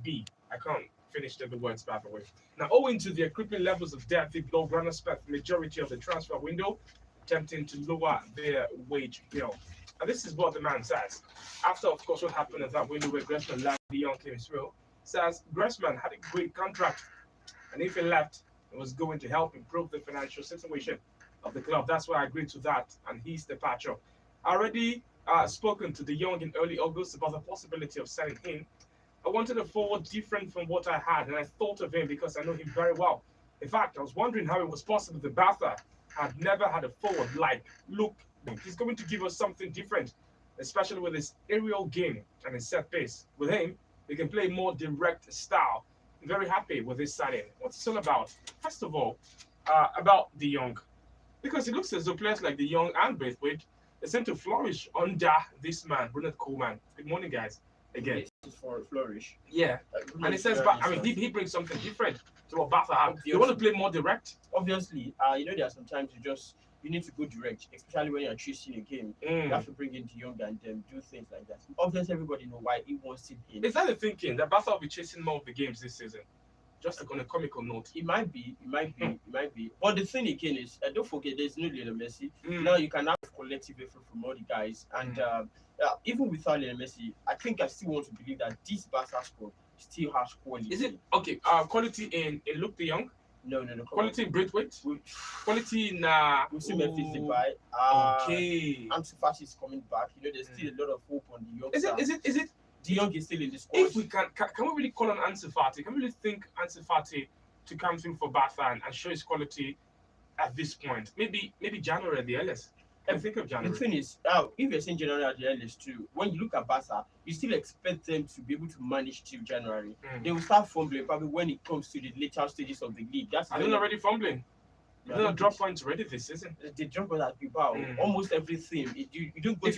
B. I can't finish the words, by the way. Now, owing to the crippling levels of debt, the Blaugrana spent the majority of the transfer window attempting to lower their wage bill. And this is what the man says. After, of course, what happened at that window where Gressman left, the young came through, says Gressman had a great contract, and if he left, it was going to help improve the financial situation of the club. That's why I agreed to that, and his departure. I already spoken to the young in early August about the possibility of selling him. I wanted a forward different from what I had, and I thought of him because I know him very well. In fact, I was wondering how it was possible that Barca had never had a forward like Luke. He's going to give us something different, especially with his aerial game and his set pace. With him, we can play more direct style. I'm very happy with this signing. What's it all about? First of all, about the young, because it looks as though players like the young and Braithwaite they seem to flourish under this man, Ronald Koeman. Good morning, guys. Again, This is for flourish. yeah, and it says, but I mean, he brings something different to what Barca have. They want to play more direct. Obviously, there are sometimes you need to go direct, especially when you're chasing a game. You have to bring in the young and do things like that. Obviously, everybody know why he wants him in. Is that the thinking that Barca will be chasing more of the games this season? Just like on a comical note. It might be. But the thing again is, don't forget, there's no Lionel Messi. Now you can have collective effort from all the guys, and even without Lionel Messi, I think I still want to believe that this Barca squad still has quality. Is it okay? Quality in Luke De Jong? No. Quality in Braithwaite? Quality in we see Memphis Depay. Okay. Ansu Fati is coming back. There's still a lot of hope on the young. Is it? De Jong is still in the squad. If we can we really call on Ansu Fati? Can we really think Ansu Fati to come through for Barca and show his quality at this point? Maybe January at the earliest. I think of January. The thing is, if you're saying January at the earliest too, when you look at Barca, you still expect them to be able to manage till January. They will start fumbling probably when it comes to the later stages of the league. Are they already fumbling? They don't drop points already this season. They drop points at Bilbao. Almost every team. You don't go. If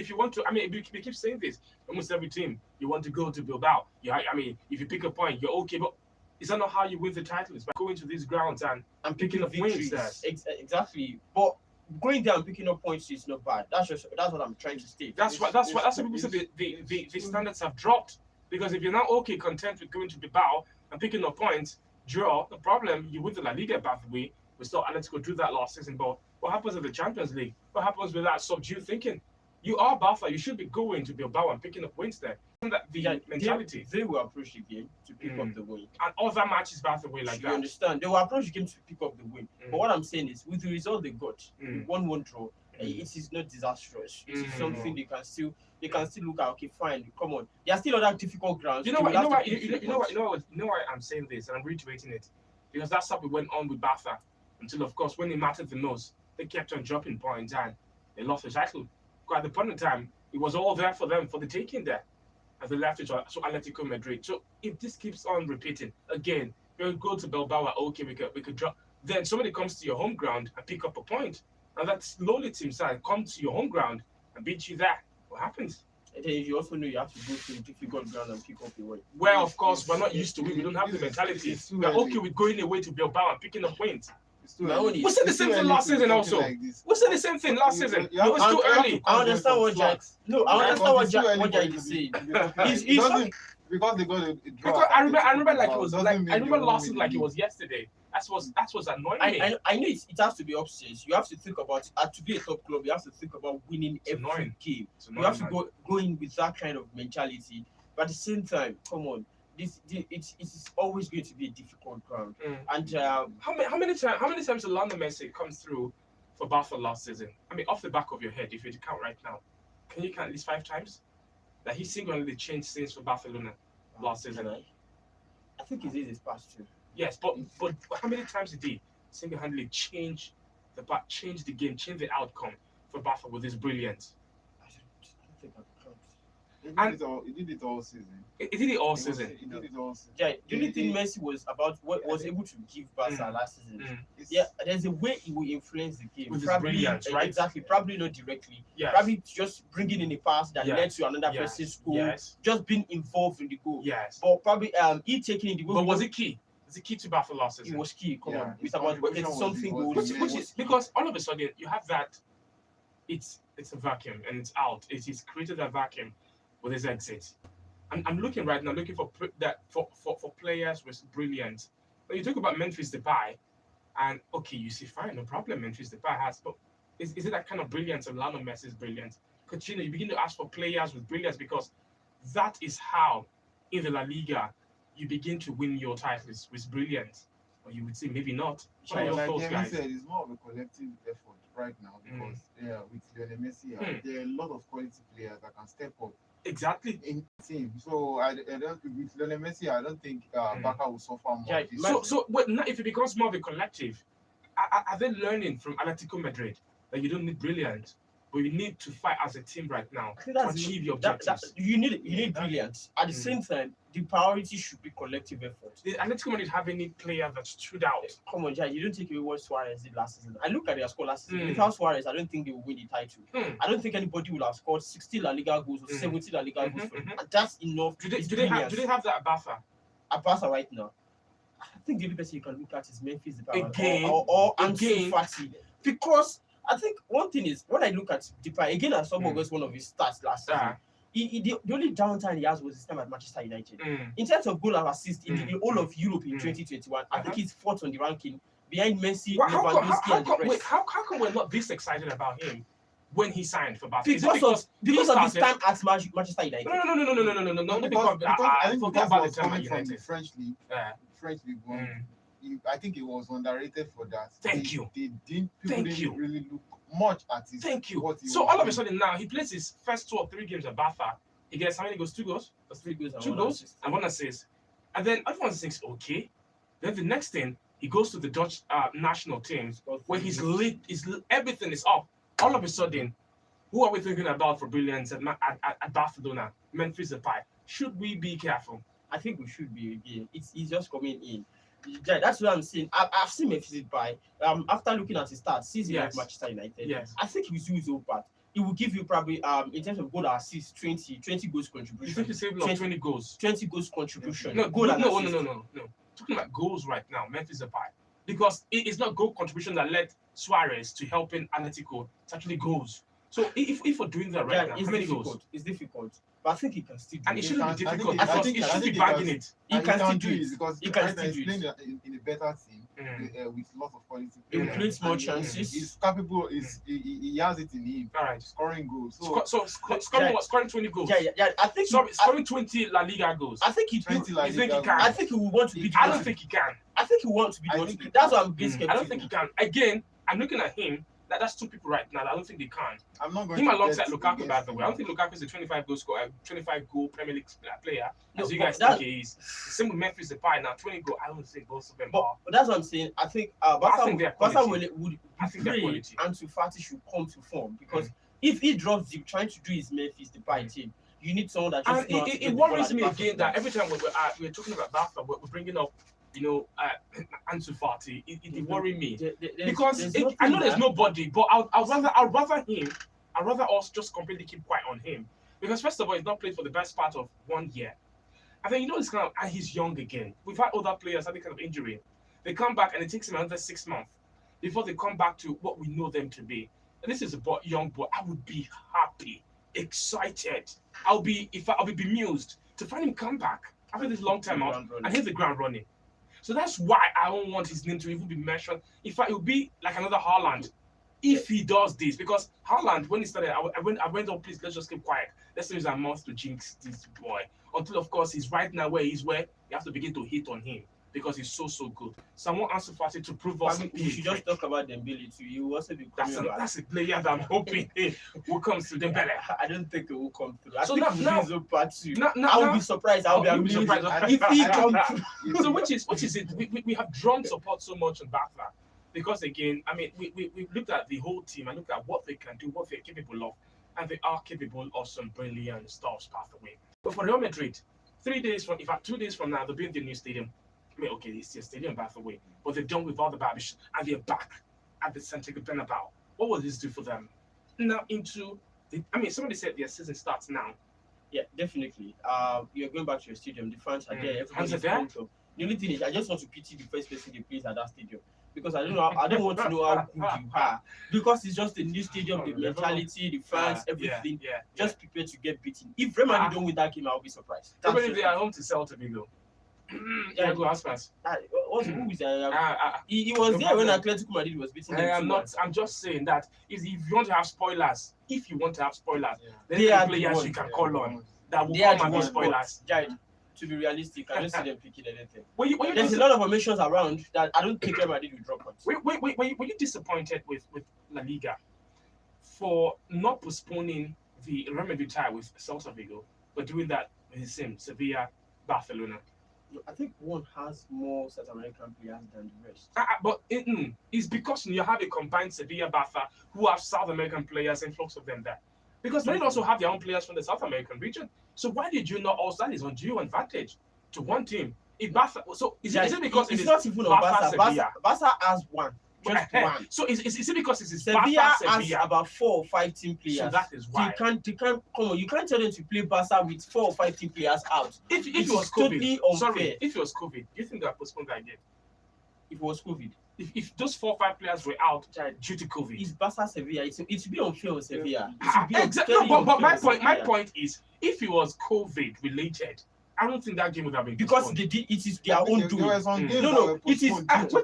you want to, I mean, we keep saying this. Almost every team you want to go to Bilbao. I mean, if you pick a point, you're okay. But is that not how you win the title? It's by going to these grounds and picking up wins there. Exactly. But going there and picking up points is not bad. That's what I'm trying to state. That's what people say. The standards have dropped because if you're now content with going to Bilbao and picking up points, draw. The problem you win the La Liga, by the way. We saw Atletico do that last season, but what happens in the Champions League? What happens with that subdued thinking? You are Barca. You should be going to Bilbao and picking up wins there. Isn't that the mentality? They will approach the game to pick up the win. And other matches, by the way, like that. You understand? They will approach the game to pick up the win. But what I'm saying is, with the result they got, 1-1 draw, it is not disastrous. It is something they can still look at. Okay, fine, come on. There are still other difficult grounds. You know why I'm saying this, and I'm reiterating it, because that's how we went on with Barca. Until, of course, when it mattered the most, they kept on dropping points and they lost the title. At the point in time, it was all there for them for the taking there as they left it to Atletico Madrid. So if this keeps on repeating, again, we'll go to Bilbao, okay, we could drop. Then somebody comes to your home ground and pick up a point. And that slowly team side come to your home ground and beat you there. What happens? And then you also know you have to go to a difficult ground and pick up a win. Well, of course, we're not used to it. We don't have the mentality. We're okay with going away to Bilbao and picking up wins. We said the same thing last season also. We said the same thing last season. It was too early. I understand what Jack is saying. Because they got a draw. Because I remember like it was like I remember last season like it was yesterday. That was annoying me. I know it has to be upstairs. You have to think about to be a top club. You have to think about winning every game. You have to go in with that kind of mentality. But at the same time, come on. It is always going to be a difficult ground. And how many times did Lionel Messi come through for Barca last season? I mean, off the back of your head, if you count right now, can you count at least 5 times that he single-handedly changed things for Barcelona last season? I think he did his past too. Yes, but how many times did he single-handedly change the game, change the outcome for Barca with his brilliance? I don't think I can count. He did it all season. He did it all season. He did it all season. Yeah, the only thing Messi was able to give Barca last season. Yeah, there's a way he will influence the game. With his brilliance, right? Exactly. Probably not directly. Yes. Probably just bringing in a pass that led to another person's goal. Yes. Just being involved in the goal. Yes. But probably he taking in the goal. But was it key? Was it key to Barca last season? It was key. Come on. It's It's something good. Which is because all of a sudden you have that. It's a vacuum and it's out. It is created a vacuum with his exit. I'm looking right now, looking for for players with brilliance. When you talk about Memphis Depay, and okay, you see, fine, no problem. Memphis Depay has, but is it that kind of brilliance of Lionel Messi's brilliance? Continue, you begin to ask for players with brilliance because that is how in the La Liga you begin to win your titles with brilliance. Or you would say maybe not. What are your like thoughts, Yemi guys? said, it's more of a collective effort right now because with Lionel Messi, there are a lot of quality players that can step up Exactly. in the team. So I don't with Lionel Messi, I don't think Barca will suffer more. Yeah, this So, season. so but now if it becomes more of a collective, are they learning from Atletico Madrid that you don't need brilliance, but you need to fight as a team right now I think to that's achieve your that, objectives? you need Yeah, brilliance. At the same time, the priority should be collective effort. Did Atletico Madrid have any player that stood out? Come on, Jai, you don't take away what Suarez did last season. I look at their score last season. Mm. Without Suarez, I don't think they will win the title. Hmm. I don't think anybody will have scored 60 La Liga goals or Mhm. 70 La Liga goals Mhm, for them. mhm. And that's enough. Do they It's do they have brilliance. do they have that at Barca? At Barca right now, I think the only person you can look at is Memphis Depay Again, or Ansu again. Fati. Because I think one thing is when I look at Depay again, I saw was one of his stats last season. Ah. The only downtime he has was his time at Manchester United. Mm. In terms of goal and assist in the Mm. whole of Europe in Mm. 2021, I think Uh-huh. he's fourth on the ranking behind Messi, Well, how come, Lewandowski, and the wait, rest. how come we're not this excited about him when he signed for Barca? Is it Because he of his started- time at Manchester United. No, not because I think forget because about was the time at coming from the United. French league. Yeah. French league one. Mm. I think it was underrated for that. Thank you. They didn't. People Thank didn't you. really look much at his. Thank you. What he So was all of a doing. sudden now he plays his first 2 or 3 games at Barca. He gets how many goals? 2 goals? That's 3 goals and 2 1 goals assist. and 1 assist. And then everyone thinks, okay. Then the next thing, he goes to the Dutch national teams where he's lit, everything is up. All of a sudden, who are we thinking about for brilliance at Barcelona? Memphis Depay. Should we be careful? I think we should be again. He's just coming in. Yeah, that's what I'm saying. I've seen Memphis Depay. After looking at his stats, since he left Yes. Manchester United, Yes. I think he's doing his own part. It will give you probably in terms of goal and assist 20 goals You contribution. think he's saving up 20 goals? 20 goals contribution. No, goal and assist. no. Talking about goals right now, Memphis Depay. Because it's not goal contribution that led Suarez to helping Atletico. It's actually goals. So if we're doing that right Yeah, now, it's how many difficult. goals? It's difficult. But I think he can still do And it it. shouldn't be I think difficult he- because I think- he I should think be he bagging does. it. He can still do it it. because He can right now still he's do it. playing in a better team Mm. with lots of quality He will players. create more And chances. He's capable. He has it in him. All right. Scoring goals. Scoring 20 goals. Yeah. I think Scoring 20 La Liga goals. I think he 20 La You think he Liga can? I think he will want to be the I one don't to- think he can. I think he wants to be the I one to think be. he- That's why I'm getting skeptical. I don't think he can. Again, I'm looking at him. That's 2 people right now. I don't think they can. I'm not going Him to alongside bet Lukaku, by against the way. him. I don't think Lukaku is a 25 goal Premier League player. No, As you but guys that- think he is. The same with Memphis Depay now, 20 goal. I don't think both of them But, are. but that's what I'm saying. I think I Barca think they're would I think they're pray quality. Ansu Fati should come to form because if he drops the trying to do his Memphis Depay team, you need someone that just And know how to it get the ball worries at the me back of again the that net. every time we're talking about Barca, we're bringing up, Ansu Fati. It worries me. Because I know there's nobody, but I'd rather us just completely keep quiet on him. Because first of all, he's not played for the best part of 1 year. And then it's kind of, and he's young again. We've had other players having kind of injury. They come back and it takes him another 6 months before they come back to what we know them to be. And this is a young boy. I would be happy, excited. I'll be bemused to find him come back after this long time out and hit the ground running. So that's why I don't want his name to even be mentioned. In fact, it will be like another Haaland if he does this. Because Haaland, when he started, I went, oh, please, let's just keep quiet. Let's use our mouth to jinx this boy. Until, of course, he's right now where you have to begin to hit on him because he's so good. So I want Ansu Fati to prove us. We should just talk about Dembele too. You will also be coming back. That's a player that I'm hoping will come through Dembele. I don't think it will come through. I So think now- he's now- his own part too. Now, I will be surprised. I'll be You'll be amused surprised. if he comes I- through. So which is it? We have drawn support so much on Barca because again, I mean, we looked at the whole team and looked at what they can do, what they're capable of, and they are capable of some brilliant stuff pathway. But for Real Madrid, 2 days from now, they'll be in the new stadium. I mean, okay, it's their stadium by the way, but they're done with all the rubbish and they're back at the Santiago Bernabeu. What will this do for them? Now somebody said their season starts now. Yeah, definitely. You're going back to your stadium. The fans are there. Fans Everybody's are there? pumped up. The only thing is, I just want to pity the first person they place at that stadium because I don't want to know how good you are, because it's just a new stadium, the mentality, the fans, everything. Just prepare to get beaten. If Real Madrid don't win that game, I'll be surprised. Even if they are home to Celta Vigo. Yeah, go as fast. Who is that? He was there when Atletico Madrid was beating them. I'm just saying that if you want to have spoilers, then they are the players you can call on that will they come are and be spoilers. To be realistic, I don't see them picking anything. There's a lot of emotions around that I don't think Real Madrid will drop points. Were you disappointed with La Liga for not postponing the Real Madrid tie with Celta Vigo, but doing that with the same Sevilla, Barcelona? I think one has more South American players than the rest. But it's because you have a combined Sevilla, Barca, who have South American players, influx of them there. Because they also have their own players from the South American region. So why did you not also? That is undue advantage to one team. If Barca, so is it because it's not even on Barca? Barca has one. Just one. So is it because it's Sevilla has about 4 or 5 team players? So that is why. So you can't come on. You can't tell them to play Barca with 4 or 5 team players out. If it was totally COVID, unfair. If it was COVID, do you think they postponed that game? If it was COVID. If those 4 or 5 players were out due to COVID, it's Barca Sevilla. It should be unfair on Sevilla. Exactly. But my point is, if it was COVID related, I don't think that game would have been because it is their own doing. No, it is.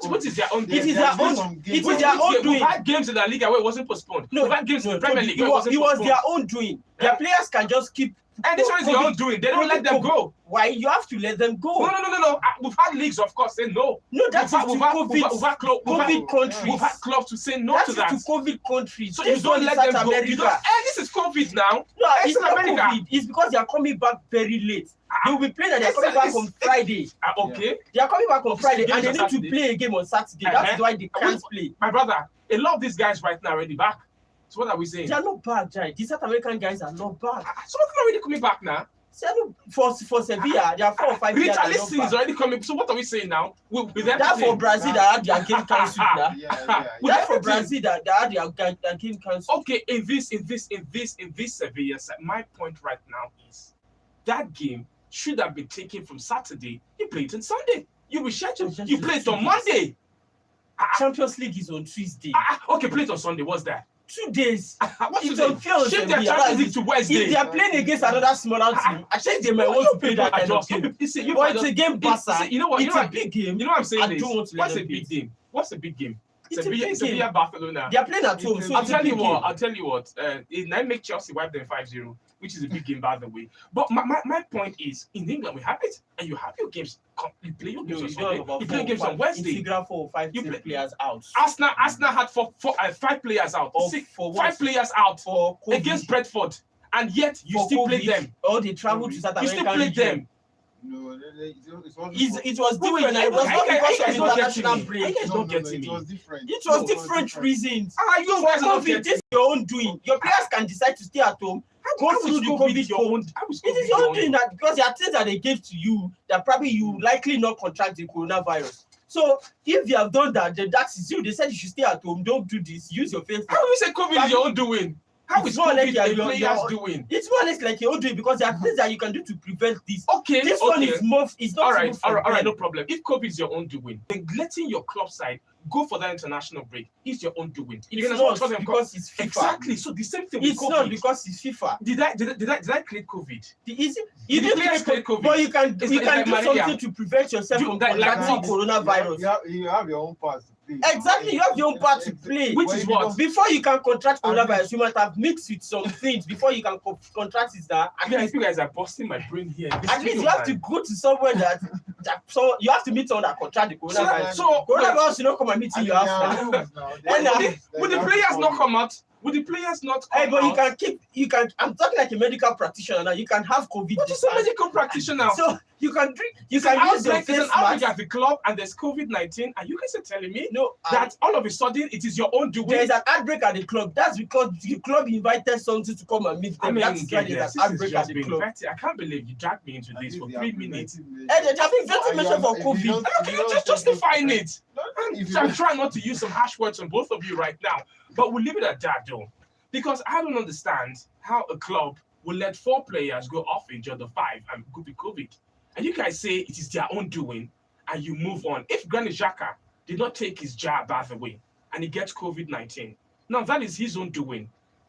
What is their own? It is their own. It is their own doing. We've had games in the Liga where it wasn't postponed. No, we've had games in the Premier League where it wasn't postponed. It was their own doing. Their players can just keep. And this one is their own doing. They don't let them go. Why? You have to let them go. No. We've had leagues, of course, say no. No, that's COVID countries. We've had clubs to say no to that. That's to COVID countries. So you don't let them go. This is COVID now. No, it's not COVID. It's because they are coming back very late. They will be playing and they are coming back on Friday. Okay. They are coming back on Friday and they need to play a game on Saturday. That's why they can't play. My brother, a lot of these guys right now are already back. So what are we saying? They are not back, Jai. These South American guys are not back. Some of them are already coming back now. For Sevilla, there are 4 or 5 players. Richarlison is already coming. So what are we saying now? With that for Brazil that had their game cancelled now. That for Brazil that had their game cancelled. Okay, in this Sevilla side, my point right now is that game should have been taken from Saturday. You play it on Sunday. You reschedule. You play it on Monday. Champions League is on Tuesday. Okay, play it on Sunday. What's that? 2 days. It's unfair. Shift their Champions League to Wednesday. If they are playing against another smaller team, I think they might want to play that kind of game. But it's a game Barca. You know what? It's a big game. You know what I'm saying? I don't want to let What's a big game? What's a big game? It's a big game. Sevilla, Barcelona. They are playing at home. So I'll tell you what. It might make Chelsea wipe them 5-0, which is a big game, by the way. But my point is, in England we have it, and you have your games. You play your games on Sunday. You play games on Wednesday. Integral 4 or 5 players out. Arsenal had 5 players out. 5 players out against Brentford, and yet you still play them. Oh, they traveled to South America. You still play them. No, it was different. It was not because of international break. It was different. It was different reasons. You guys are not getting this is your own doing. Your players can decide to stay at home. Go through the COVID your own. It is your own doing that because there are things that they gave to you that probably you likely not contract the coronavirus. So if you have done that, then that is you. They said you should stay at home. Don't do this. Use your face. How you say COVID is your own doing? How is COVID the players doing? It's more or less like your own doing because there are things that you can do to prevent this. Okay, this one is more. It's not all right, no problem. If COVID is your own doing, then letting your club side go for that international break is your own doing. It's not because it's FIFA. Exactly. So the same thing with it's COVID. Not because it's FIFA. Did I create COVID? You didn't create COVID. But you can do something to prevent yourself from contracting coronavirus. You have your own part to play. Exactly, you have your own part to play. Which is what? Before you can contract coronavirus, you must have mixed with some things before you can contract it. You guys are busting my brain here. At least you have to go to somewhere that so you have to meet someone that contract the coronavirus. So coronavirus, you don't come and meet in your house now. Would the players not come out? Would the players not come but out? I'm talking like a medical practitioner now. You can have COVID. What is a medical practitioner? So you can drink, you can use your face mask. At the club and there's COVID-19 and you guys are telling me that all of a sudden it is your own doing. There is an outbreak at the club. That's because the club invited something to come and meet them. That's why there's an outbreak at the club. I can't believe you dragged me into this for 3 minutes. They're having ventilation for COVID. You're just justifying it. I'm trying not to use some harsh words on both of you right now, but we'll leave it at that though. Because I don't understand how a club will let 4 players go off injured the 5 and could be COVID. And you guys say it is their own doing and you move on. If Granit Xhaka did not take his jab, by the way, and he gets COVID-19. Now, that is his own doing.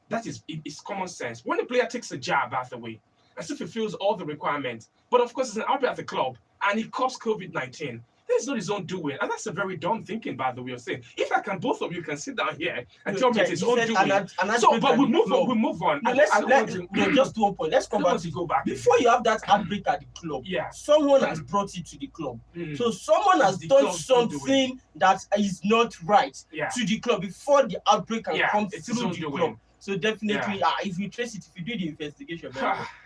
That is it's common sense. When a player takes a jab, by the way, as if he fulfills all the requirements, but of course, it's an outbreak at the club, and he coughs COVID-19. That is not his own doing, and that's a very dumb thinking, by the way. Of saying, if I can, both of you can sit down here and tell me it's his own doing. So, but we move on. We move on. No, just 1 point. Let's come back to go back. Before you have that outbreak at the club, someone has brought it to the club. So someone has done something that is not right to the club before the outbreak can come through the club. So definitely, if you trace it, if you do the investigation,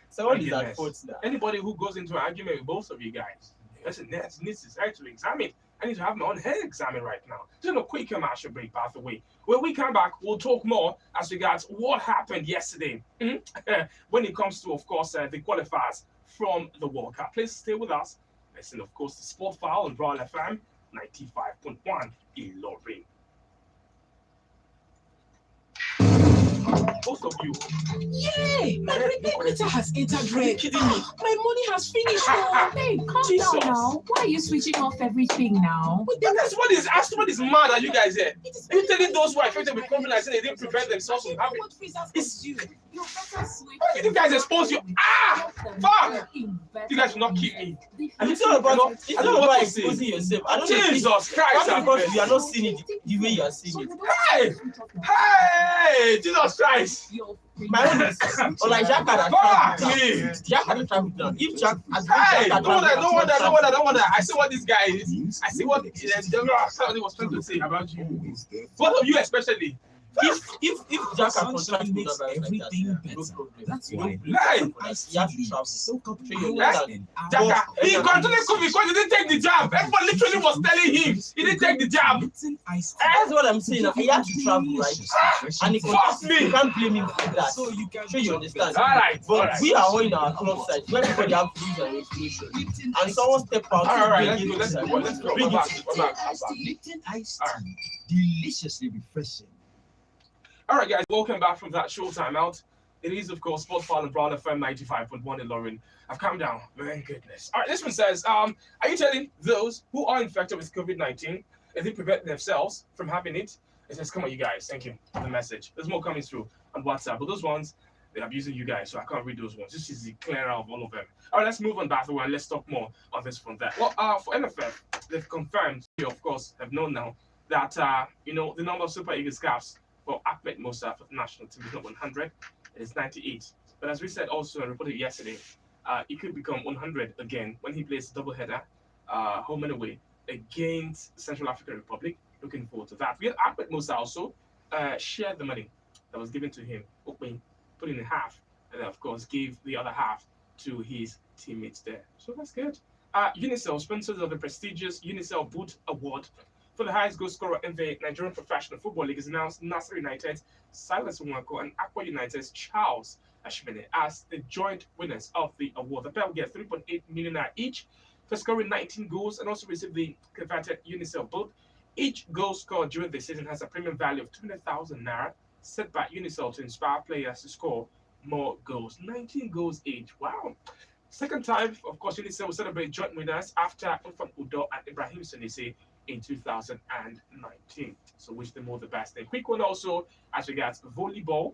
someone is at fault now. Anybody who goes into an argument with both of you guys, listen, that's necessary to examine. I need to have my own head examined right now. Just a quick commercial break, by the way. When we come back, we'll talk more as regards what happened yesterday when it comes to, of course, the qualifiers from the World Cup. Please stay with us. Listen, of course, the Sport File on Royal FM 95.1 in Ilorin. Both of you. Yay! My redecorator has entered red. Kidding me? My money has finished. Oh. Hey, calm down now. Why are you switching off everything now? But that's what is mad at you guys here. You telling those who are affected with COVID and they didn't prevent themselves from having it. You better switch. Why did you guys expose you? Fuck! You guys will not keep me. And it's not about exposing yourself. I don't know. Jesus Christ! Because we are not seeing it the way you are seeing it. Hey! Jesus Christ! My own is like Jack had traveled down. If Jack has don't wonder. I see what this guy is. I see what he was trying to say about you. Both of you especially. If Jack had contracted makes everything better. That's why you have to travel. Jaka, he controlled COVID because he didn't take the jab. Everyone literally was telling him he didn't take the jab. That's what I'm saying. He had to travel, right? And he you can't blame him for that. So you can sure you understand. All right. But we are all in our club side where everybody have rules and regulations. And someone step out. All right, let's go. Lipton iced tea, deliciously refreshing. All right, guys, welcome back from that short time out. It is, of course, Sports File and Brown FM 95.1 in Ilorin. I've calmed down. My goodness. All right, this one says, are you telling those who are infected with COVID-19 if they prevent themselves from having it? It says, come on, you guys. Thank you for the message. There's more coming through on WhatsApp, but those ones, they're abusing you guys, so I can't read those ones. This is the clearer of all of them. All right, let's move on back to one. Let's talk more on this from that. Well, for NFF, they've confirmed, you of course have known now, that, the number of Super Eagles caps for Ahmed Musa for the national team is not 100, it is 98. But as we said also and reported yesterday, it could become 100 again when he plays a doubleheader, home and away, against the Central African Republic. Looking forward to that. We had Ahmed Musa also shared the money that was given to him, put in half, and then of course gave the other half to his teammates there. So that's good. Unicel, sponsors of the prestigious Unicel Boot Award for the highest goal scorer in the Nigerian Professional Football League, is announced Nasser United's Silas Nwako and Aqua United's Charles Ashmene as the joint winners of the award. The pair will get 3.8 million each for scoring 19 goals and also receive the coveted Unicel boot. Each goal scored during the season has a premium value of 200,000 naira set by Unicel to inspire players to score more goals. 19 goals each. Wow. Second time, of course, Unicel will celebrate joint winners after Infant Udo and Ibrahim Sunisi in 2019. So wish them all the best. And quick one also as regards volleyball.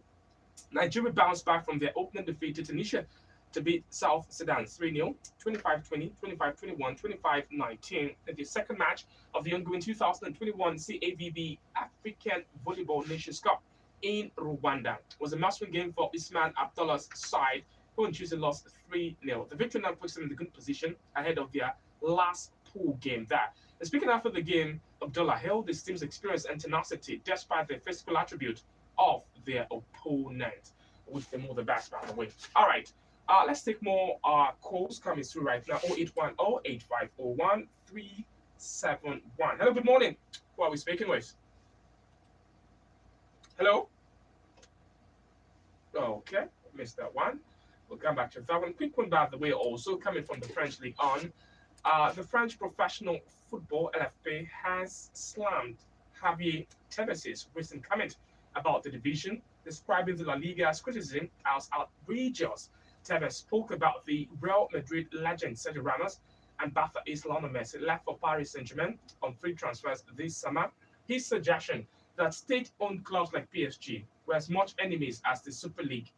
Nigeria bounced back from their opening defeat to Tunisia to beat South Sudan 3-0, 25-20, 25-21, 25-19 in the second match of the ongoing 2021 CAVB African Volleyball Nations Cup in Rwanda. It was a must-win game for Ismail Abdullah's side, who on Tuesday lost 3-0. The victory now puts them in a good position ahead of their last pool game there. And speaking after the game, Abdullah hailed his team's experience and tenacity despite the physical attribute of their opponent. Wish them all the best, by the way. All right, let's take more calls coming through right now. 0810-8501-371. Hello, good morning. Who are we speaking with? Hello? Okay, missed that one. We'll come back to that one. Quick one, by the way, also coming from the French League on. The French Professional Football LFP has slammed Javier Tebas's recent comment about the division, describing the La Liga's criticism as outrageous. Tebas spoke about the Real Madrid legend Sergio Ramos and Barca is Lionel Messi left for Paris Saint-Germain on free transfers this summer. His suggestion that state-owned clubs like PSG were as much enemies as the Super League,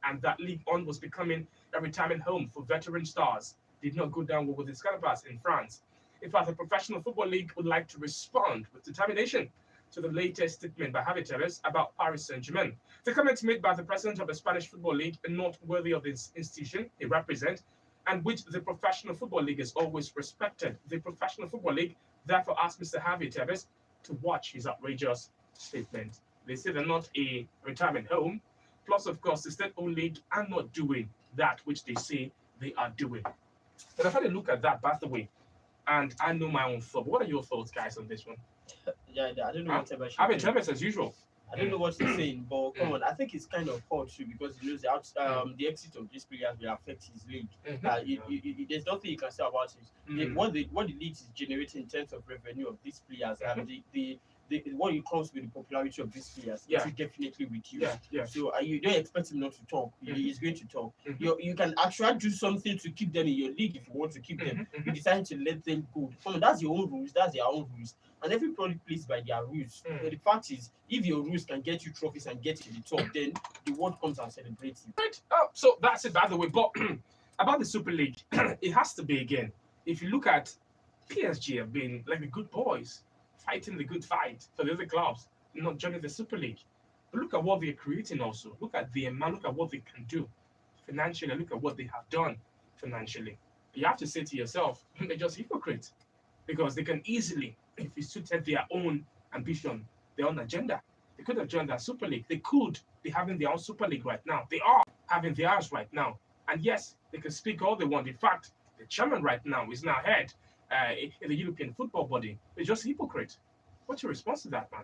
and that Ligue 1 was becoming a retirement home for veteran stars, did not go down well with his counterparts in France. In fact, the Professional Football League would like to respond with determination to the latest statement by Javi Tebas about Paris Saint-Germain. The comment made by the president of the Spanish Football League are not worthy of this institution he represents, and which the Professional Football League has always respected. The Professional Football League therefore asked Mr. Javi Tebas to watch his outrageous statement. They say they're not a retirement home. Plus, of course, the state-owned league are not doing that which they say they are doing. But I've had a look at that, by the way, and I know my own thought. What are your thoughts, guys, on this one? Yeah, I don't know what Javi Tebas as usual. I don't know what he's saying, but come on, I think it's kind of hard too because he knows the exit of these players will affect his league. There's nothing you can say about it. What the league is generating in terms of revenue of these players and what it comes with the popularity of these players, it will definitely reduce. So you don't expect him not to talk. He is going to talk. You can actually do something to keep them in your league if you want to keep them. You decide to let them go. Come on, that's your own rules. That's their own rules. And everybody plays by their rules. But the fact is, if your rules can get you trophies and get you to the top, then the world comes and celebrates you. Right. Oh, so that's it, by the way. But about the Super League, it has to be again. If you look at PSG, have been like the good boys, fighting the good fight for the other clubs, not joining the Super League. But look at what they're creating also. Look at the amount, look at what they can do financially. Look at what they have done financially. You have to say to yourself, they're just hypocrites. Because they can easily, if it suited their own ambition, their own agenda, they could have joined that Super League. They could be having their own Super League right now. They are having theirs right now. And yes, they can speak all they want. In fact, the chairman right now is now head in the European football body. They're just hypocrite. What's your response to that, man?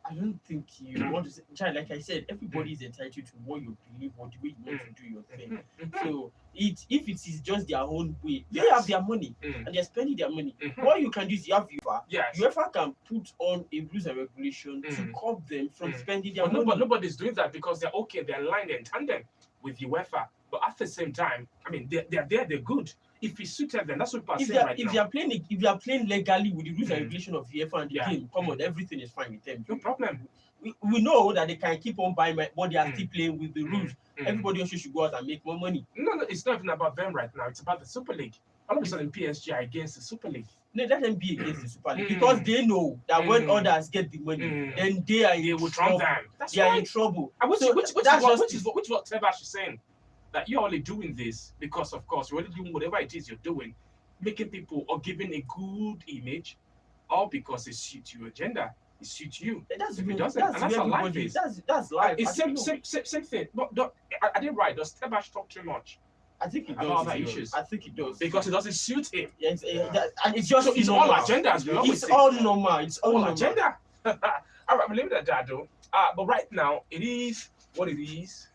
I don't think you want to say, child, like I said, everybody is entitled to what you believe or the way you want to do your thing. So if it is just their own way, they have their money and they're spending their money. What you can do is you have UEFA. UEFA can put on a rules and regulation to curb them from spending their money. But nobody's doing that because they're okay, they're aligned in tandem with UEFA. But at the same time, I mean, they're there, they're good. If it's suited, then that's what people are saying right now. If you are playing legally with the rules and regulation of UEFA and the game, come on, everything is fine with them. No problem. We know that they can keep on buying, but they are still playing with the rules. Everybody else should go out and make more money. No, it's not even about them right now. It's about the Super League. All of a sudden, PSG are against the Super League. No, let them be against the Super League because they know that when others get the money, then they are in trouble. They are in trouble. Which is what Tebas is saying. That you're only doing this because, of course, you're only doing whatever it is you're doing, making people or giving a good image, all because it suits your agenda. It suits you. That's if it doesn't, and that's how life is. That's life. It's same thing. But I didn't write. Does Tebas talk too much? I think it does. About that issues. I think it does because it doesn't suit him. And it's just it's all agendas. It's all normal. It's all agenda. All right, we'll leave it at that though. But right now, it is what it is.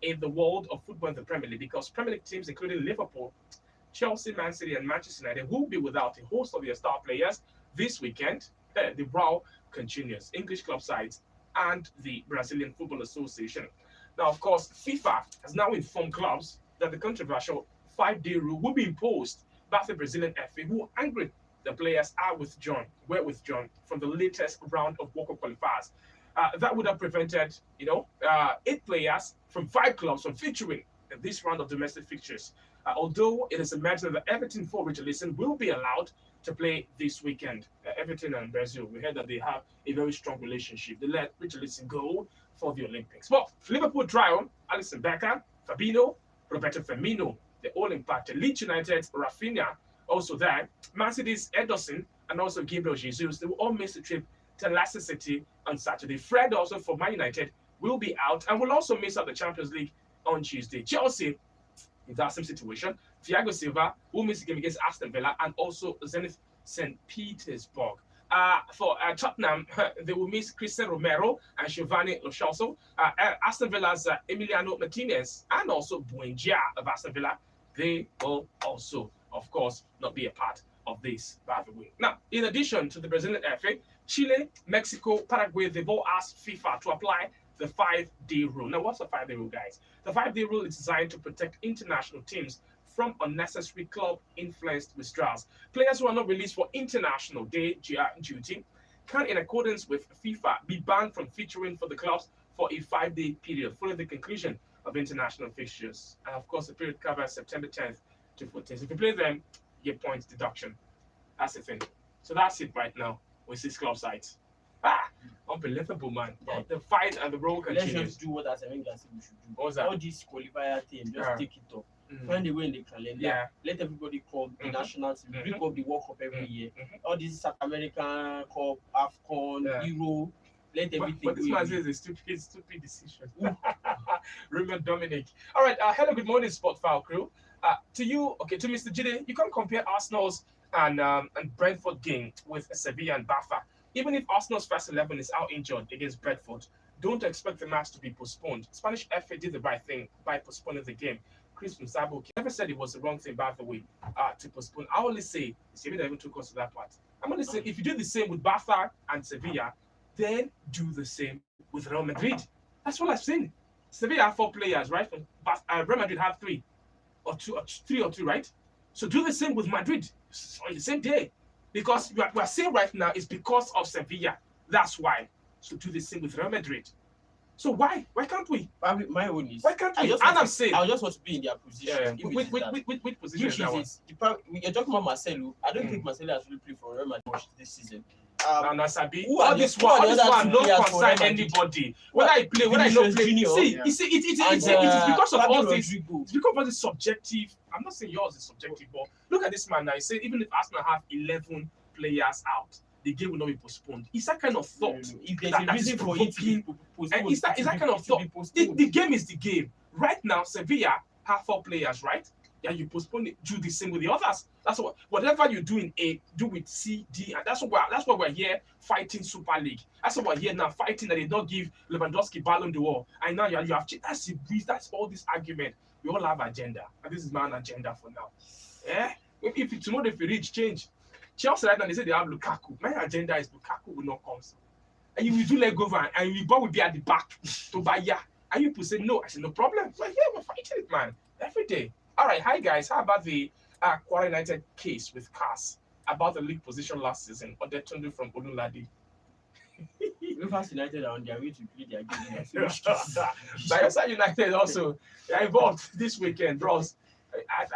In the world of football in the Premier League, because Premier League teams including Liverpool, Chelsea, Man City, and Manchester United will be without a host of their star players this weekend. The row continues. English club sides and the Brazilian Football Association. Now, of course, FIFA has now informed clubs that the controversial 5-day rule will be imposed by the Brazilian FA, who are angry the players were withdrawn from the latest round of World Cup qualifiers. That would have prevented, 8 players from 5 clubs from featuring in this round of domestic fixtures. Although it is imagined that Everton for Richarlison will be allowed to play this weekend. Everton and Brazil, we heard that they have a very strong relationship. They let Richarlison go for the Olympics. But Liverpool trial, Alisson Becker, Fabinho, Roberto Firmino, they all impacted. Leeds United, Rafinha, also there. Man City's Ederson and also Gabriel Jesus, they will all miss the trip to Leicester City on Saturday. Fred also for Man United will be out and will also miss out the Champions League on Tuesday. Chelsea, in that same situation, Thiago Silva will miss the game against Aston Villa and also Zenit St. Petersburg. For Tottenham, they will miss Christian Romero and Giovanni Lo Celso. Aston Villa's Emiliano Martinez and also Buendia of Aston Villa, they will also, of course, not be a part of this, by the way. Now, in addition to the Brazilian FA, Chile, Mexico, Paraguay, they've all asked FIFA to apply the 5-day rule. Now, what's the 5-day rule, guys? The 5-day rule is designed to protect international teams from unnecessary club-influenced withdrawals. Players who are not released for international day duty can, in accordance with FIFA, be banned from featuring for the clubs for a 5-day period following the conclusion of international fixtures. And of course, the period covers September 10th to 14th. If you play them, you get points deduction. That's the thing. So that's it right now with 6 club sides. Unbelievable, man. Yeah. The fight and the roll Let's continues. just do what Asemenga said we should do. What's that? All this qualifier thing, just take it up. Mhm. Find a way in the calendar. Yeah. Let everybody call the Mhm. national team. Bring up the World Cup every year. Mhm. All this South American Cup, AFCON, Yeah. Euro. Let everything But this go man in. says a stupid decision. Remember Dominic. All right. Hello, good morning, Sport File crew. To you, okay, to Mr. Jide, you can't compare Arsenal's and Brentford game with Sevilla and Bafa. Even if Arsenal's first 11 is out injured against Brentford, don't expect the match to be postponed. Spanish FA did the right thing by postponing the game. Chris Msabo never said it was the wrong thing, by the way, to postpone. I only say, Sevilla even took us to that part. I'm only saying, if you do the same with Barca and Sevilla, then do the same with Real Madrid. That's what I've seen. Sevilla have 4 players, right? Real Madrid have 3 or 2, right? So do the same with Madrid on the same day. Because we're saying right now it's because of Sevilla. That's why. So do the same with Real Madrid. So why? Why can't we? My own is. Why can't we? I just want to be in their position. Which position is that one? You're talking about Marcelo. I don't think Marcelo has really played for Real Madrid much this season. Sabi, who are all the- this who are one, the other not two players for concern Real Madrid? anybody. Whether I play, whether I don't Vinicius play. Junior. See, Yeah. you see, it is And, because of Fabio all this. Rodrigo. It's because of all this subjective. I'm not saying yours is subjective, but look at this man now. He said even if Arsenal have 11 players out, the game will not be postponed. It's that kind of thought. If there's that a reason is for it to be provoking. postponed, And it's that kind of thought. The game is the game. Right now, Sevilla have 4 players, right? Yeah, you postpone it, do the same with the others. That's what whatever you do in A, do with C, D, and that's what we're here fighting Super League. That's what we're here now fighting that they don't give Lewandowski Ballon d'Or. And now you have that's all this argument. We all have agenda, and this is my own agenda for now. Yeah, if tomorrow if we reach change, Chelsea right now they say they have Lukaku. My agenda is Lukaku will not come. So. And you will do leg over, and we will be at the back to buy yeah. And you people say no. I said no problem. But yeah, we're fighting it, man, every day. All right, hi guys. How about the Kwara United case with CAS about the league position last season? Or Tunde from Olunlade. Rivers United are on their way to play their game. Bayelsa United also they are involved this weekend, bros.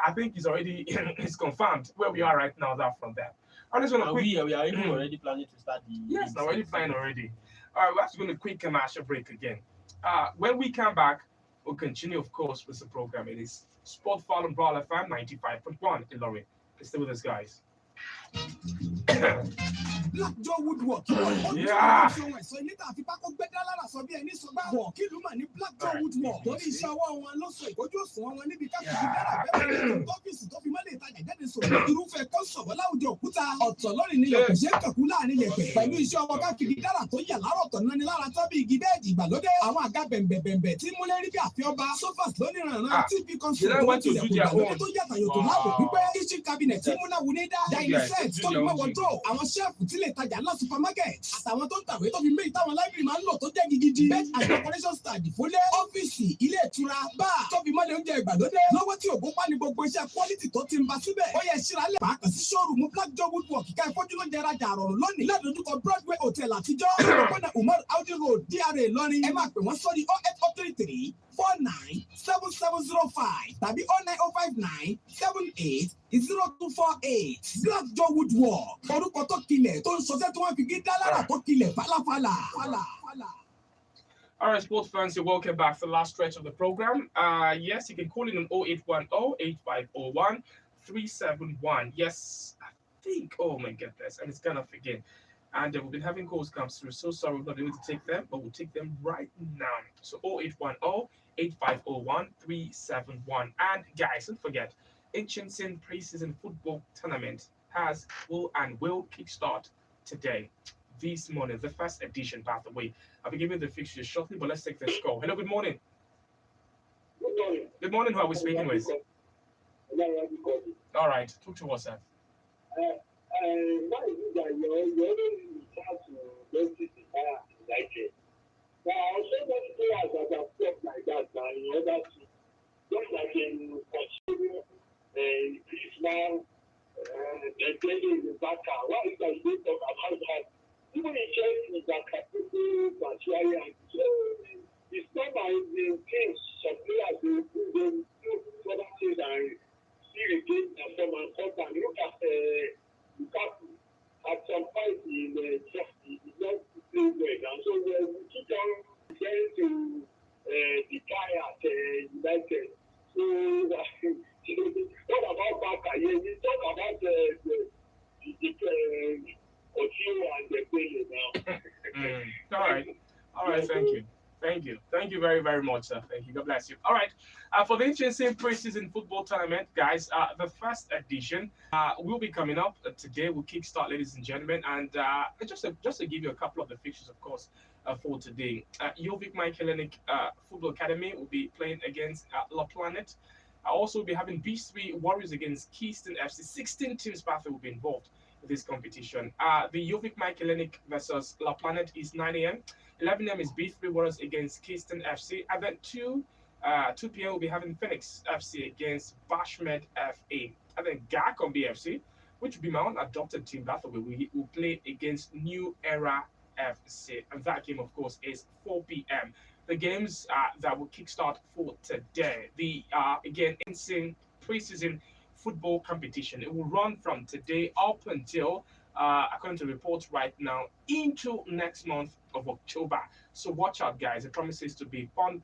I think it's already it's confirmed where we are right now. That from there. I just want to quick. We are even already planning to start the. Yes, already planning already. All right, we have to go to a quick commercial break again. When we come back, we'll continue, of course, with the program. It is Sport Fall and Brawl FM 95.1 in Lorry. Stay with us, guys. Black Joe Woodwork. Yeah. So ilé tá a fi pákó gbé dá lára sọ bí ẹni sọ bá wọ̀ kí ìlú mà ní Black Joe Woodwork. Torí iṣẹ́ ọwọ́ wọn ló sọ ìkójú òṣùwọ̀n wọn níbi ká fi dára bẹ́ẹ̀ ọ́fíìsì tó fi mọ́lẹ̀ ìtajà jáde sọ̀rọ̀. Irúfẹ́ kọ́sọ̀bọ̀ láwùjọ òkúta. Ọ̀tọ̀ lórí ni yọ̀kù ṣe é kẹ̀kú láàrin yẹ̀pẹ̀. Pẹ̀lú iṣẹ́ ọwọ́ ká fi dára tó yà lárọ̀tọ̀ náà ni lára tọ́ bí igi bẹ́ẹ̀dì ìgbàlódé. Àwọn àga bẹ̀m̀bẹ̀m̀bẹ̀ tí múlẹ̀ rí bí àfiọ́ba. Sofas lóníranran TV console tó ti lẹ̀kùn ìgbàlódé tó yàtọ̀ yòtò láàbò pípẹ́. Kitchen cabinet tí múná wù ní dá. Dining set tó fi mọ́ wardrobe. Àwọn ṣẹ́ẹ̀fù tí lè tajà ńlá supermarket. Àtàwọn tó ń tàwé tó fi méjì táwọn library máa ń lò tó jẹ́ gidi. Bed and decoration stand ìfólé. Ọ́fíìsì, ilé ìtura, bar tó fi mọ́lẹ̀ oúnjẹ ìgbàlódé. Lọ́wọ́ tí ògùn pa ni gbogbo iṣẹ́ quality tó ti ń ba síbẹ̀. Ó yẹ ṣíralẹ̀ pàápàá sí showroom Black Joe Woodwork kíkà ìfọ́jú ló jẹra jàrọ̀ lónìí. Ládojúkọ Broadway Hotel àtijọ́. Ìrọ̀pọ̀nà Umar Audi Road, DRA Ìlọrin. Ẹ máa pè wọ́n sórí 08033 497705 tàbí 09059 78 0248. Black Joe Woodwork. Orúkọ tó kilẹ̀ tó ń ṣọṣẹ́ tí wọ́n fi gé dá lára tó kilẹ̀ fàlàfàlà. All right, sports fans, you're welcome back to the last stretch of the program. Yes, you can call in on 0810-8501-371. Yes, I think, oh my goodness, and it's kind of again. And we've been having calls come through. So sorry we're not able to take them, but we'll take them right now. So 0810-8501-371. And guys, don't forget, Ancient Sin Preseason Football Tournament will kickstart today. This morning, the first edition, by the way. I'll be giving the fixtures shortly, but let's take this call. Hello, good morning. Good morning. Good morning, who are we speaking with? All right, talk to us, sir. Why is it that you only refer to those people like it? There are so many players that have stepped like that now in order to just like in consumer Griezmann, Dembele in the back. Why is that they talk about that? Even in Chelsea, that Caputo, Batshuayi, and it's not by the teams, some players will do other things and see the game performance. Sometimes look at Lukaku. At some point in Chelsea, he not playing well. And so we keep on referring to the guy at United. So what about Baka? We talk about the Otio and the Pele now. All right, thank you very, very much, sir. Thank you. God bless you. All right, for the interesting preseason football tournament, guys, the first edition will be coming up today. We'll kickstart, ladies and gentlemen, and just to give you a couple of the fixtures, of course, for today. Jovic Mike Hellenic Football Academy will be playing against La Planet. I'll also be having B3 Warriors against Keystone FC. 16 teams will be involved in this competition. The Jovic Mike Hellenic versus La Planet is 9 a.m. 11 a.m. is B3 Warriors against Keystone FC. And then 2 p.m. we'll be having Phoenix FC against Bashmed FA. And then Gacom BFC, which will be my own adopted team, that we will play against New Era FC. And that game, of course, is 4 p.m. The games that will kickstart for today. The, again, insane preseason football competition. It will run from today up until, according to reports right now, into next month of October. So watch out, guys. It promises to be fun.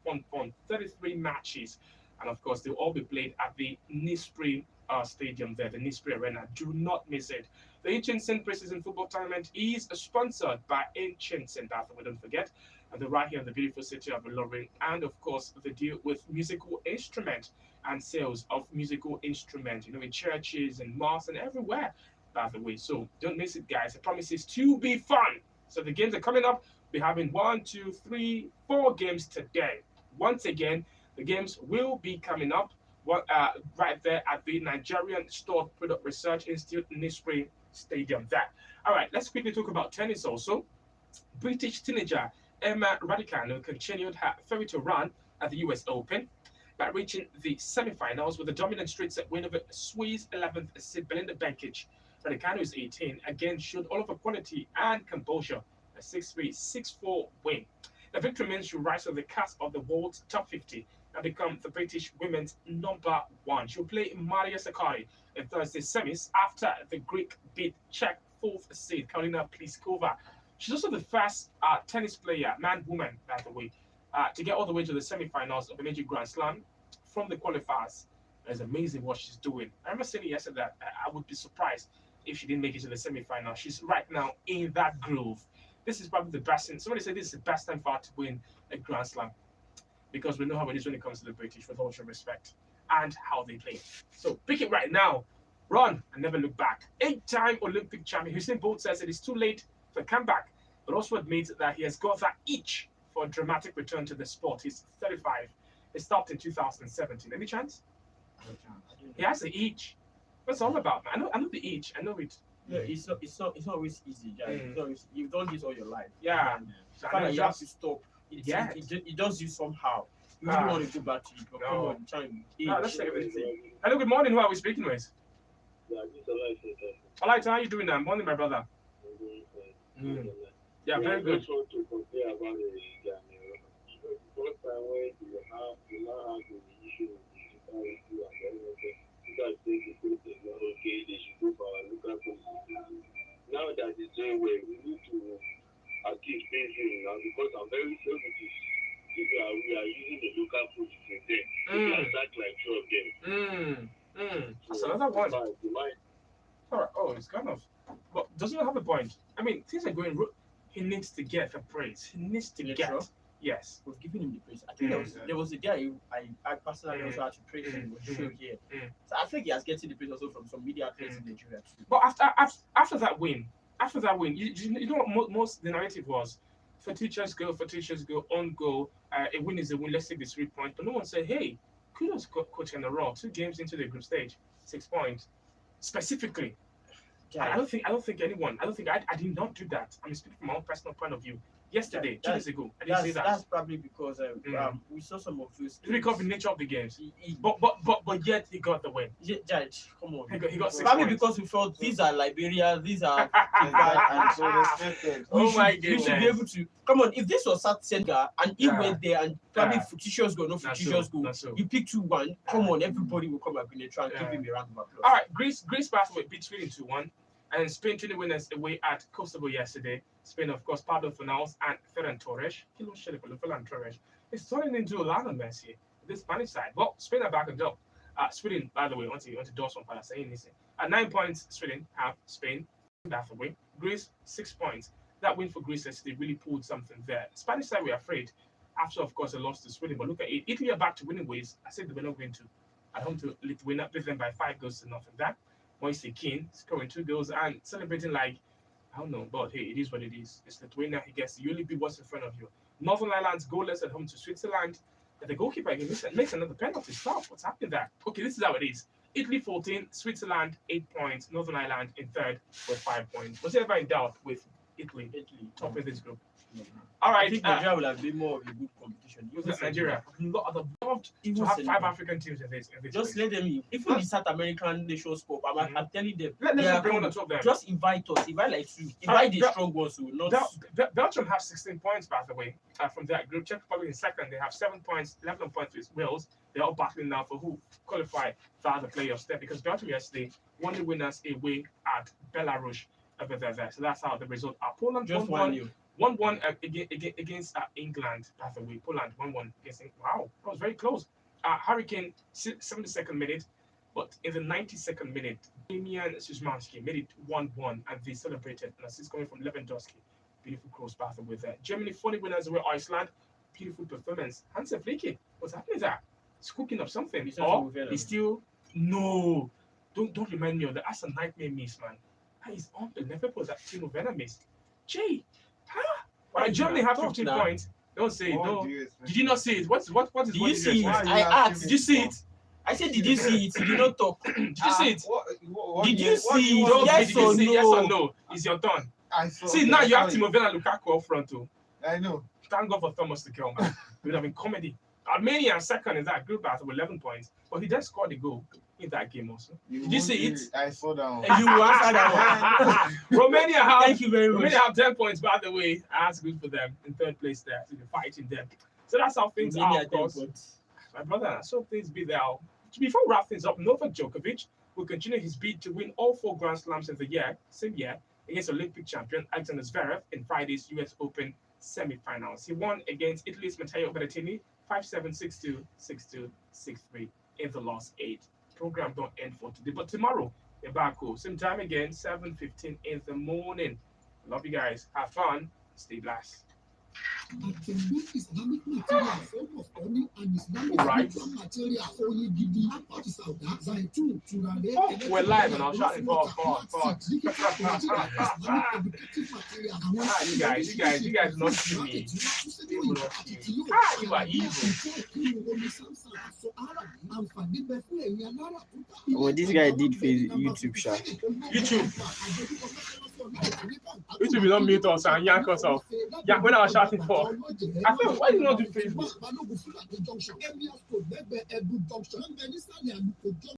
33 matches. And of course, they'll all be played at the Nispre Stadium there, the Nispre Arena. Do not miss it. The Inchinsen Preseason Football Tournament is sponsored by Inchinsen, we don't forget. And they're right here in the beautiful city of Ilorin. And of course, they deal with musical instrument and sales of musical instruments, in churches and mosques and everywhere, by the way. So don't miss it, guys. It promises to be fun. So the games are coming up. We're having 1, 2, 3, 4 games today. Once again, the games will be coming up right there at the Nigerian Stored Product Research Institute, Nispre Stadium there. All right, let's quickly talk about tennis also. British teenager Emma Raducanu continued her fairy tale run at the US Open by reaching the semi-finals with a dominant straight set win over Swiss 11th seed Belinda Bencic. Raducanu is 18, again showed all of her quality and composure, a 6-3, 6-4 win. The victory means she rises to the cusp of the world's top 50 and become the British women's #1. She'll play Maria Sakkari in Thursday's semis after the Greek beat Czech 4th seed Karolina Pliskova. She's also the first tennis player, man-woman, by the way, to get all the way to the semi-finals of a major Grand Slam from the qualifiers. It's amazing what she's doing. I remember saying yesterday that I would be surprised if she didn't make it to the semi-final. She's right now in that groove. This is probably the best thing. Somebody said this is the best time for her to win a Grand Slam because we know how it is when it comes to the British, with all due respect, and how they play. So pick it right now. Run and never look back. 8-time Olympic champion Usain Bolt says it is too late for a comeback, but also admits that he has got that itch for a dramatic return to the sport. He's 35. It stopped in 2017. Any chance? No chance. He has the itch. What's it all about, man? I know the itch. I know it. Yeah, it's not always easy, guys. It's not always, you've done this all your life. Yeah. The fact that you have to stop. It does you somehow. You really want to go back to it, but come on, try and let's take it. Hello, good morning. Who are we speaking with? Yeah, this is All right, how are you doing now? Morning, my brother. Yeah, very good. I just want to compare about the first time when you have the issue of the security and everything. You guys think the good thing, okay, they should go for our local police. Now that it's doing well, we need to keep facing now because I'm very sure we are using the local police instead. We can start like 2 of them. That's another one. All right. Oh, it's kind of. But doesn't have a point. I mean, things are going. He needs to get the praise. He needs to get. Sure? Yes. We've given him the praise. I think there was a day I personally also had to praise him with the show here. So I think he has getting the praise also from some media outlets in Nigeria too. But after that win, you know what most the narrative was? For teachers go, on go. A win is a win. Let's take the 3 points. But no one said, hey, kudos coach in the raw. 2 games into the group stage, 6 points. Specifically, I don't think anyone. I did not do that. I'm speaking from my own personal point of view. yesterday, 2 days ago. I didn't say that. That's probably because we saw some of those. Because of the nature of the games. But yet he got the win. Judge, come on. He got 6 Probably points. because we felt these are Liberia, these are and so respected. Oh my we goodness. should be able to come on. If this was South Senegal and he Yeah. went there and probably Yeah. fictitious goal, no That's fictitious so, goal, that's so. you pick 2-1. Come on, everybody will come up in the try and Yeah. give him a round of applause. All right, Greece passed away, beat Sweden 2-1. And Spain 20 winners away at Kosovo yesterday. Spain, of course, Pablo Fornals and Ferran Torres. Ferran Torres. It's turning into a lot of mess here. This Spanish side. Well, Spain are back on top. Sweden, by the way, want to Dawson para saying this. At 9 points, Sweden have Spain back away. Greece 6 points. That win for Greece yesterday really pulled something there. Spanish side, we're afraid. After, of course, they lost to Sweden. But look at it. Italy are back to winning ways. I said they were not going to. At home to Lithuania, beat them by 5 goals to nothing. That Moise Kean scoring 2 goals and celebrating like, I don't know, but hey, it is what it is. It's Lithuania, he gets you only be what's in front of you. Northern Ireland's goalless at home to Switzerland. And the goalkeeper again makes another penalty. Stop. What's happening there? Okay, this is how it is. Italy 14, Switzerland 8 points, Northern Ireland in third with 5 points. Was ever in doubt with Italy top of this group? All right, I think Nigeria will have been more of a good competition. Look at Nigeria. I'd love to have 5 African teams in this. Just let them in. Even the South American Nations Cup, I'm telling them. Let they them are bring one or cool. 2 of them. Just invite us. Invite like 2. Invite the strong ones who will not. Belgium have 16 points, by the way, from that group. Czech Republic in second. They have 7 points, 11 points with Wales. They're all battling now for who qualify for the playoffs there because Belgium yesterday won the winners away at Belarus over there. So that's how the result are. Poland Just 1-1 against England, by the way. Poland 1-1 against England. Wow, that was very close. Hurricane 72nd minute, but in the 92nd minute, Damian Szymanski made it 1-1 and they celebrated. And assist coming from Lewandowski. Beautiful cross, by the way there. Germany 40 winners away Iceland. Beautiful performance. Hansa Flicky, what's happening there? He's cooking up something. Or he's still no. Don't remind me of that. That's a nightmare miss, man. That is unbelievable that Timo Werner missed. Jay, huh? Germany have 15 points. Don't say it. No. Did you not see it? What is Did you see it? I I asked. Did you see it? I said, did you see it? You did not talk. Did you see it? Did you see it? Don't Yes did you or see no? yes or no? It's your turn. I saw. See, now you have Timo Werner and Lukaku up front too. I know. Thank God for Thomas Tuchel, man. It would have been comedy. Armenia second in that group battle with 11 points, but he just scored a goal in that game also. Did you see it? I saw that one. And you answered that one. Romania have Thank you very much. Romania have 10 points, by the way. That's good for them in third place there. So they're fighting them. So that's how things are, of course. My brother, so things be there. Before we wrap things up, Novak Djokovic will continue his bid to win all 4 Grand Slams in the same year, against Olympic champion Alexander Zverev in Friday's US Open semi-finals. He won against Italy's Matteo Berrettini 5-7, 6-2, 6-2, 6-3 in the last 8. Program don't end for today, but tomorrow they're back home. Same time again, 7:15 in the morning. Love you guys. Have fun. Stay blessed. Right. Oh, we're live and I'm shouting for. You guys not see me. You will not see me. You are evil. Well, this guy did YouTube, sha. YouTube will not mute us and yank us off. Yeah, when I was shouting for. I feel, why do you not do Facebook?